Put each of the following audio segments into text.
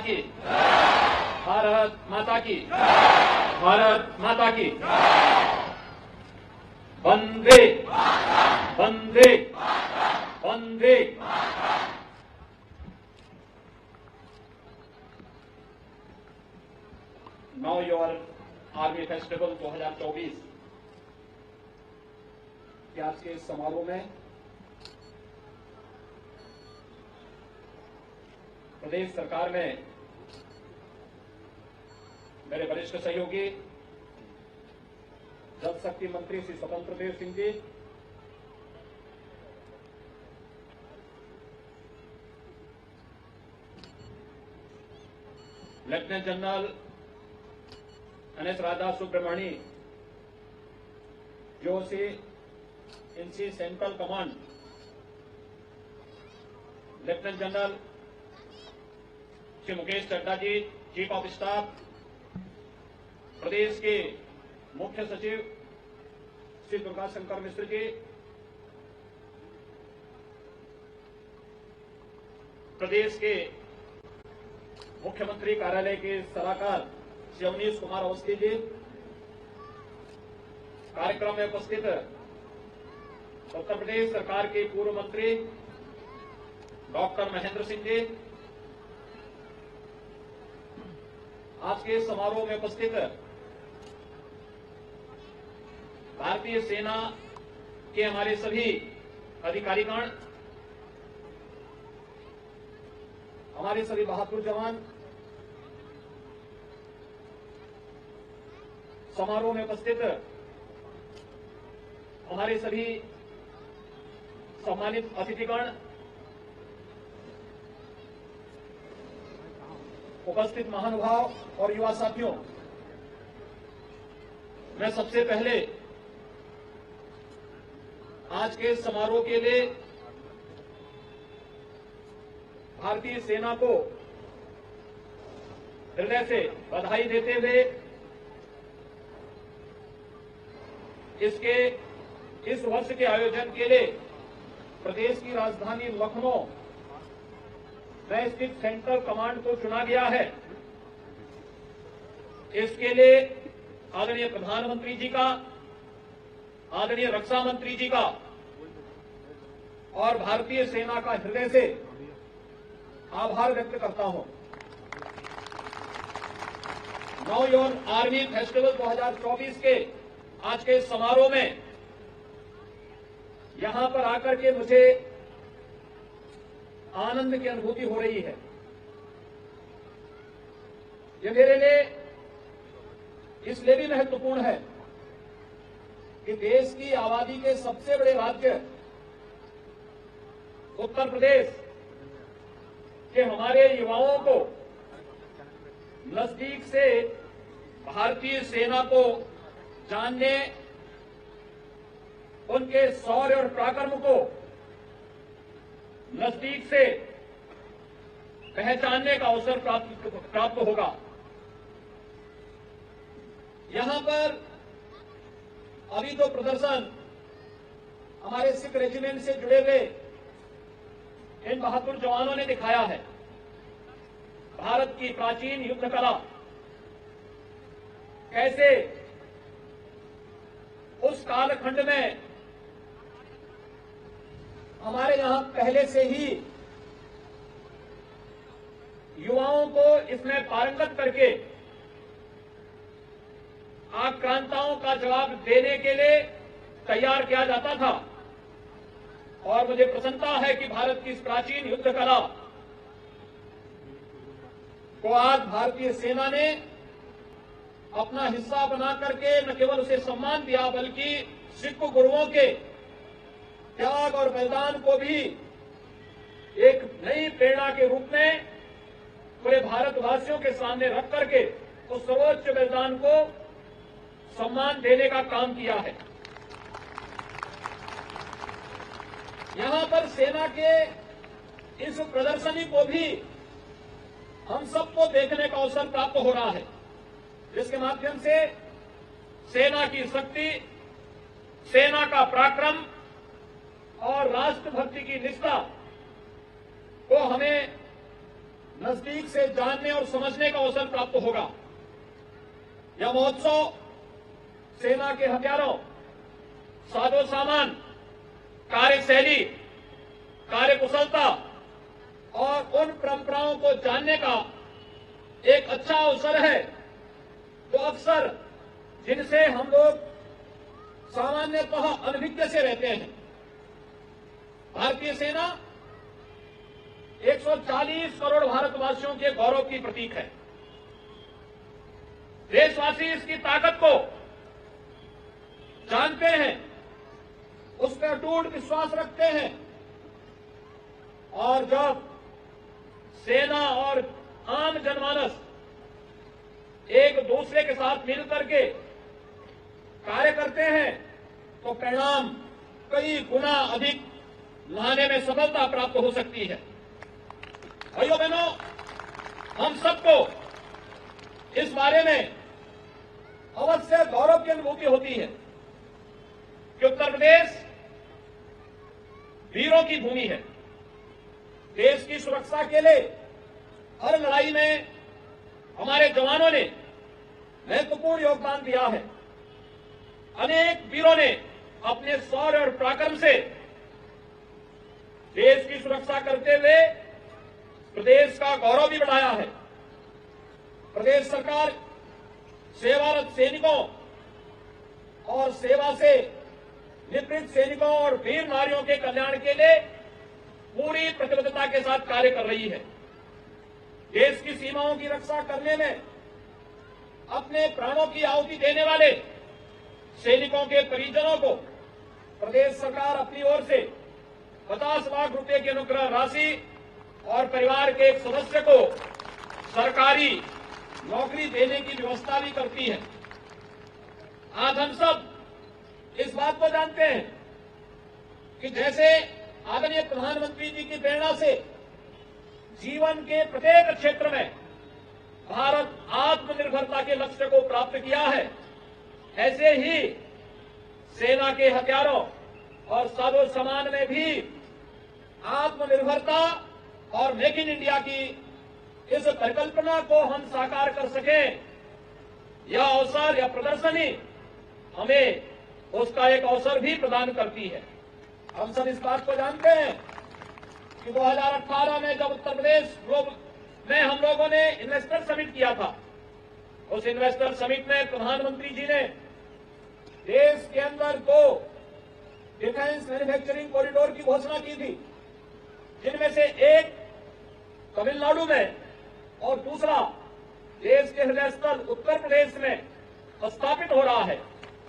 की, भारत माता की, भारत माता की। वंदे वंदे वंदे। नाउ योर आर्मी फेस्टिवल 2024 के आज के इस समारोह में प्रदेश सरकार में मेरे वरिष्ठ सहयोगी जल शक्ति मंत्री Shri Swatantra Dev Singh ji, lieutenant general N S Radha Subramani जो इनसी central command, lieutenant general Shri Mukesh Chadha ji, chief of staff, प्रदेश के मुख्य सचिव श्री दुर्गा शंकर मिश्र जी, प्रदेश के मुख्यमंत्री कार्यालय के सलाहकार श्री अवनीश कुमार अवस्थी जी, कार्यक्रम में उपस्थित उत्तर प्रदेश सरकार के पूर्व मंत्री डॉक्टर महेंद्र सिंह जी, आज के समारोह में उपस्थित भारतीय सेना के हमारे सभी अधिकारीगण, हमारे सभी बहादुर जवान, समारोह में उपस्थित हमारे सभी सम्मानित अतिथिगण, उपस्थित महानुभाव और युवा साथियों, मैं सबसे पहले आज के समारोह के लिए भारतीय सेना को हृदय से बधाई देते हुए इस वर्ष के आयोजन के लिए प्रदेश की राजधानी लखनऊ में स्थित सेंट्रल कमांड को चुना गया है। इसके लिए आदरणीय प्रधानमंत्री जी का, आदरणीय रक्षा मंत्री जी का और भारतीय सेना का हृदय से आभार व्यक्त करता हूं। नाउ योर आर्मी फेस्टिवल 2024 के आज के समारोह में यहां पर आकर के मुझे आनंद की अनुभूति हो रही है। यह मेरे लिए इसलिए भी महत्वपूर्ण है कि देश की आबादी के सबसे बड़े राज्य उत्तर प्रदेश के हमारे युवाओं को नजदीक से भारतीय सेना को जानने, उनके शौर्य और पराक्रम को नजदीक से पहचानने का अवसर प्राप्त होगा। यहां पर अभी जो प्रदर्शन हमारे सिख रेजिमेंट से जुड़े हुए इन बहादुर जवानों ने दिखाया है, भारत की प्राचीन युद्ध कला कैसे उस कालखंड में हमारे यहां पहले से ही युवाओं को इसमें पारंगत करके आक्रांताओं का जवाब देने के लिए तैयार किया जाता था। और मुझे प्रसन्नता है कि भारत की इस प्राचीन युद्ध कला को आज भारतीय सेना ने अपना हिस्सा बना करके न केवल उसे सम्मान दिया बल्कि सिख गुरुओं के त्याग और बलिदान को भी एक नई प्रेरणा के रूप में पूरे भारतवासियों के सामने रख करके उस सर्वोच्च बलिदान को सम्मान देने का काम किया है। यहां पर सेना के इस प्रदर्शनी को भी हम सबको देखने का अवसर प्राप्त हो रहा है, जिसके माध्यम से सेना की शक्ति, सेना का पराक्रम और राष्ट्रभक्ति की निष्ठा को हमें नजदीक से जानने और समझने का अवसर प्राप्त होगा। यह महोत्सव सेना के हथियारों, साजो सामान, कार्यशैली, कार्यकुशलता और उन परंपराओं को जानने का एक अच्छा अवसर है जो अक्सर जिनसे हम लोग सामान्यतः अनभिज्ञ से रहते हैं। भारतीय सेना 140 करोड़ भारतवासियों के गौरव की प्रतीक है। देशवासी इसकी ताकत को जानते हैं, उस पर अटूट विश्वास रखते हैं और जब सेना और आम जनमानस एक दूसरे के साथ मिलकर के कार्य करते हैं तो परिणाम कई गुना अधिक लाने में सफलता प्राप्त हो सकती है। भाइयों बहनों, हम सबको इस बारे में अवश्य गौरव की अनुभूति होती है कि उत्तर प्रदेश वीरों की भूमि है। देश की सुरक्षा के लिए हर लड़ाई में हमारे जवानों ने महत्वपूर्ण योगदान दिया है। अनेक वीरों ने अपने शौर्य और पराक्रम से देश की सुरक्षा करते हुए प्रदेश का गौरव भी बढ़ाया है। प्रदेश सरकार सेवारत सैनिकों और सेवा से निवृत्त सैनिकों और वीर नारियों के कल्याण के लिए पूरी प्रतिबद्धता के साथ कार्य कर रही है। देश की सीमाओं की रक्षा करने में अपने प्राणों की आहुति देने वाले सैनिकों के परिजनों को प्रदेश सरकार अपनी ओर से 50 लाख रुपए की अनुग्रह राशि और परिवार के एक सदस्य को सरकारी नौकरी देने की व्यवस्था भी करती है। आज हम सब इस बात को जानते हैं कि जैसे आदरणीय प्रधानमंत्री जी की प्रेरणा से जीवन के प्रत्येक क्षेत्र में भारत आत्मनिर्भरता के लक्ष्य को प्राप्त किया है, ऐसे ही सेना के हथियारों और साजो सामान में भी आत्मनिर्भरता और मेक इन इंडिया की इस परिकल्पना को हम साकार कर सकें, यह अवसर, यह प्रदर्शनी हमें उसका एक अवसर भी प्रदान करती है। हम सब इस बात को जानते हैं कि 2018 में जब उत्तर प्रदेश में हम लोगों ने इन्वेस्टर समिट किया था, उस इन्वेस्टर समिट में प्रधानमंत्री जी ने देश के अंदर 2 डिफेंस मैन्युफैक्चरिंग कॉरिडोर की घोषणा की थी, जिनमें से एक तमिलनाडु में और दूसरा देश के हृदय स्थल उत्तर प्रदेश में स्थापित हो रहा है।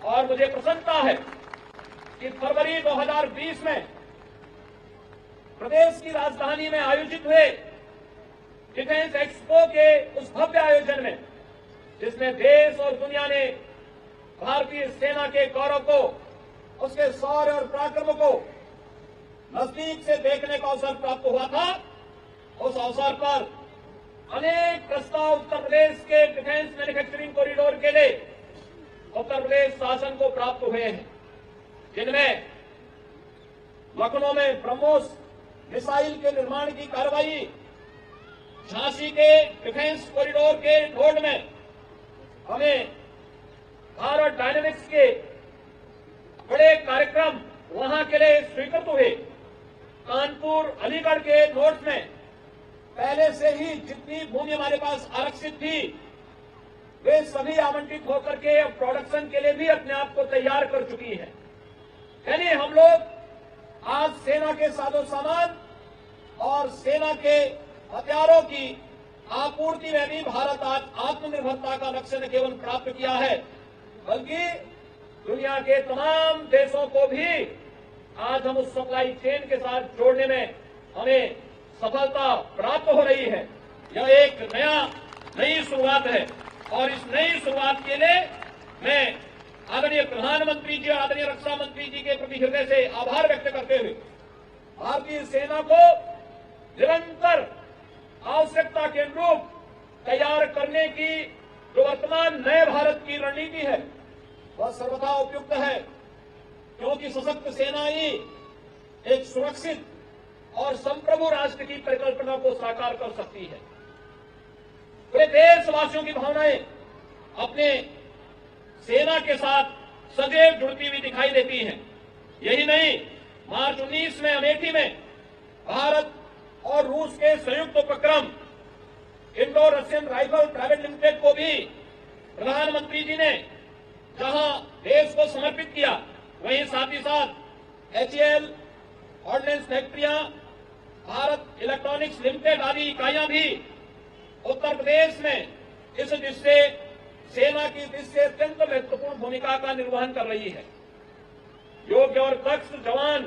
और मुझे प्रसन्नता है कि फरवरी 2020 में प्रदेश की राजधानी में आयोजित हुए डिफेंस एक्सपो के उस भव्य आयोजन में, जिसमें देश और दुनिया ने भारतीय सेना के गौरव को, उसके शौर्य और पराक्रम को नजदीक से देखने का अवसर प्राप्त हुआ था, उस अवसर पर अनेक प्रस्ताव उत्तर प्रदेश के डिफेंस मैन्युफैक्चरिंग कॉरिडोर के लिए उत्तर प्रदेश शासन को प्राप्त हुए हैं, जिनमें लखनऊ में ब्रह्मोस मिसाइल के निर्माण की कार्रवाई, झांसी के डिफेंस कॉरिडोर के रोड में हमें भारत डायनेमिक्स के बड़े कार्यक्रम वहां के लिए स्वीकृत हुए। कानपुर अलीगढ़ के नोट्स में पहले से ही जितनी भूमि हमारे पास आरक्षित थी, वे सभी आवंटित होकर के अब प्रोडक्शन के लिए भी अपने आप को तैयार कर चुकी है। यानी हम लोग आज सेना के साजो सामान और सेना के हथियारों की आपूर्ति में भी भारत आज आत्मनिर्भरता का लक्ष्य न केवल प्राप्त किया है, बल्कि दुनिया के तमाम देशों को भी आज हम उस सप्लाई चेन के साथ जोड़ने में हमें सफलता प्राप्त हो रही है। यह एक नई शुरुआत है और इस नई शुरुआत के लिए मैं आदरणीय प्रधानमंत्री जी और आदरणीय रक्षा मंत्री जी के प्रति हृदय से आभार व्यक्त करते हुए भारतीय सेना को निरंतर आवश्यकता के अनुरूप तैयार करने की जो वर्तमान नए भारत की रणनीति है, वह सर्वथा उपयुक्त है, क्योंकि सशक्त सेना ही एक सुरक्षित और संप्रभु राष्ट्र की परिकल्पना को साकार कर सकती है। पूरे देशवासियों की भावनाएं अपने सेना के साथ सदैव जुड़ती हुई दिखाई देती हैं। यही नहीं, मार्च 19 में अमेठी में भारत और रूस के संयुक्त उपक्रम Indo Russian rifle private limited को भी प्रधानमंत्री जी ने जहां देश को समर्पित किया, वहीं साथ ही साथ HAL ऑर्डिनेंस फैक्ट्रियां, भारत इलेक्ट्रॉनिक्स लिमिटेड आदि इकाइयां भी उत्तर प्रदेश में इस दृष्टि सेना की दृष्टि से अत्यंत महत्वपूर्ण भूमिका का निर्वहन कर रही है। योग्य और दक्ष जवान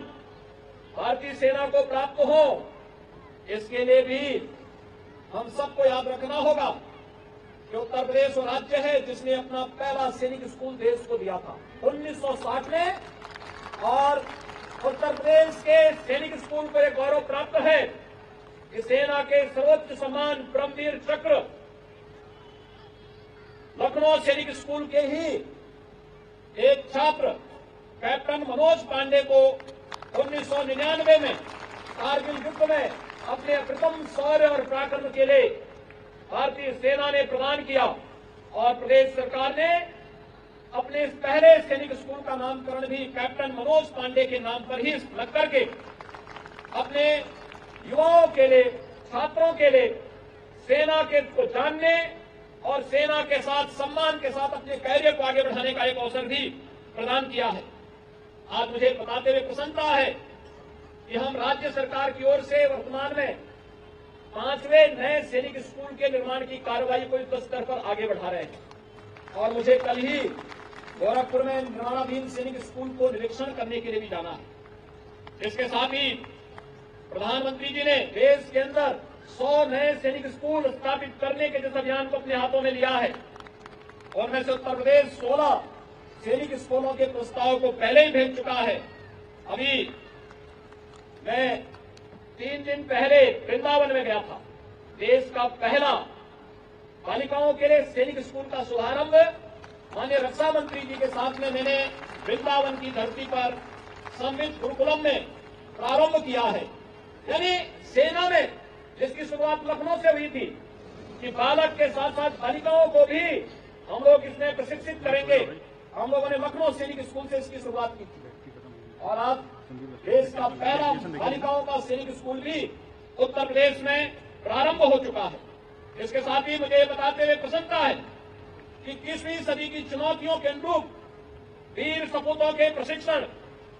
भारतीय सेना को प्राप्त हो, इसके लिए भी हम सबको याद रखना होगा कि उत्तर प्रदेश वो राज्य है जिसने अपना पहला सैनिक स्कूल देश को दिया था 1960 में, और उत्तर प्रदेश के सैनिक स्कूल को एक गौरव प्राप्त है कि सेना के सर्वोच्च सम्मान परमवीर चक्र लखनऊ सैनिक स्कूल के ही एक छात्र कैप्टन मनोज पांडे को 1999 में कारगिल युद्ध में अपने अप्रतिम शौर्य और पराक्रम के लिए भारतीय सेना ने प्रदान किया, और प्रदेश सरकार ने अपने इस पहले सैनिक स्कूल का नामकरण भी कैप्टन मनोज पांडे के नाम पर ही रख करके अपने युवाओं के लिए, छात्रों के लिए सेना के को जानने और सेना के साथ सम्मान के साथ अपने कैरियर को आगे बढ़ाने का एक अवसर भी प्रदान किया है। आज मुझे बताते हुए प्रसन्नता है कि हम राज्य सरकार की ओर से वर्तमान में 5वें नए सैनिक स्कूल के निर्माण की कार्रवाई को युद्ध स्तर पर आगे बढ़ा रहे हैं, और मुझे कल ही गोरखपुर में निर्माणाधीन सैनिक स्कूल को निरीक्षण करने के लिए भी जाना है। इसके साथ ही प्रधानमंत्री जी ने देश के अंदर 100 नए सैनिक स्कूल स्थापित करने के जिस अभियान को अपने हाथों में लिया है, और में से उत्तर प्रदेश 16 सैनिक स्कूलों के प्रस्ताव को पहले ही भेज चुका है। अभी मैं 3 दिन पहले वृंदावन में गया था। देश का पहला बालिकाओं के लिए सैनिक स्कूल का शुभारंभ माननीय रक्षा मंत्री जी के साथ में मैंने वृंदावन की धरती पर संवित गुरुकुलम में प्रारंभ किया है। यानी सेना में जिसकी शुरुआत लखनऊ से हुई थी कि बालक के साथ साथ बालिकाओं को भी हम लोग इसमें प्रशिक्षित करेंगे, हम लोगों ने लखनऊ सैनिक स्कूल से इसकी शुरुआत की थी, और आज देश का पहला बालिकाओं का सैनिक स्कूल भी उत्तर प्रदेश में प्रारंभ हो चुका है। इसके साथ ही मुझे बताते हुए प्रसन्नता है कि 21वीं सदी की चुनौतियों के अनुरूप वीर सपूतों के प्रशिक्षण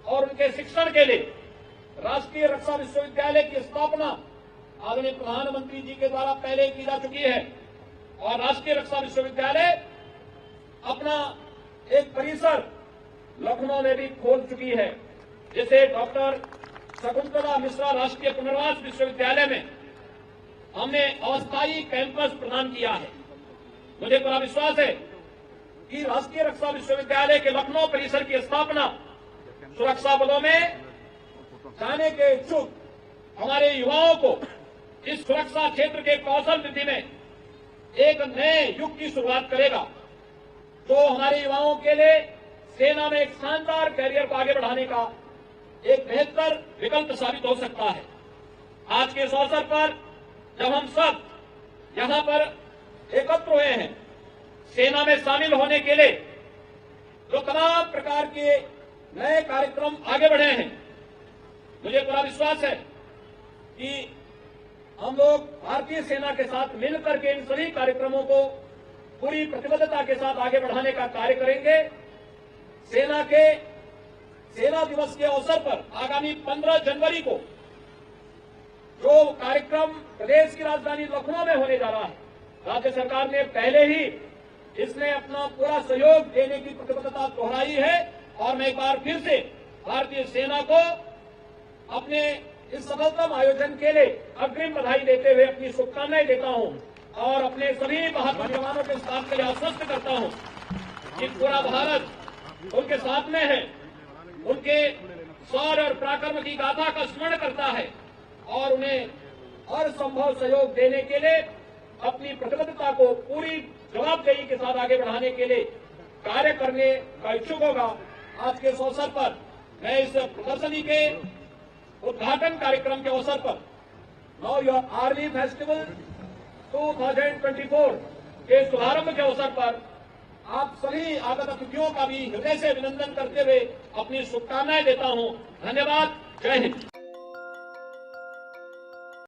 और उनके शिक्षण के लिए राष्ट्रीय रक्षा विश्वविद्यालय की स्थापना आदरणीय प्रधानमंत्री जी के द्वारा पहले की जा चुकी है, और राष्ट्रीय रक्षा विश्वविद्यालय अपना एक परिसर लखनऊ में भी खोल चुकी है, जिसे डॉक्टर शकुंतला मिश्रा राष्ट्रीय पुनर्वास विश्वविद्यालय में हमने अस्थायी कैंपस प्रदान किया है। मुझे पूरा विश्वास है कि राष्ट्रीय रक्षा विश्वविद्यालय के लखनऊ परिसर की स्थापना सुरक्षा बलों में जाने के इच्छुक हमारे युवाओं को इस सुरक्षा क्षेत्र के कौशल वृद्धि में एक नए युग की शुरुआत करेगा, जो हमारे युवाओं के लिए सेना में एक शानदार कैरियर को आगे बढ़ाने का एक बेहतर विकल्प साबित हो सकता है। आज के इस अवसर पर जब हम सब यहां पर एकत्र हुए हैं सेना में शामिल होने के लिए, जो तमाम प्रकार के नए कार्यक्रम आगे बढ़े हैं, मुझे पूरा विश्वास है कि हम लोग भारतीय सेना के साथ मिलकर के इन सभी कार्यक्रमों को पूरी प्रतिबद्धता के साथ आगे बढ़ाने का कार्य करेंगे। सेना दिवस के अवसर पर आगामी 15 जनवरी को जो कार्यक्रम प्रदेश की राजधानी लखनऊ में होने जा रहा है, राज्य सरकार ने पहले ही इसमें अपना पूरा सहयोग देने की प्रतिबद्धता दोहराई है, और मैं एक बार फिर से भारतीय सेना को अपने इस सफलतम आयोजन के लिए अग्रिम बधाई देते हुए अपनी शुभकामनाएं देता हूं, और अपने सभी बहादुर जवानों के साथ के लिए आश्वस्त करता हूं कि पूरा भारत उनके साथ में है, उनके शौर्य और पराक्रम की गाथा का स्मरण करता है, और उन्हें हर संभव सहयोग देने के लिए अपनी प्रतिबद्धता को पूरी जवाबदेही के साथ आगे बढ़ाने के लिए कार्य करने का इच्छुक होगा। आज के इस अवसर पर मैं इस प्रदर्शनी के उद्घाटन कार्यक्रम के अवसर पर नाउ योर आर्मी फेस्टिवल 2024 के शुभारंभ के अवसर पर आप सभी आगत अतिथियों का भी हृदय से अभिनंदन करते हुए अपनी शुभकामनाएं देता हूं। धन्यवाद। जय हिंद।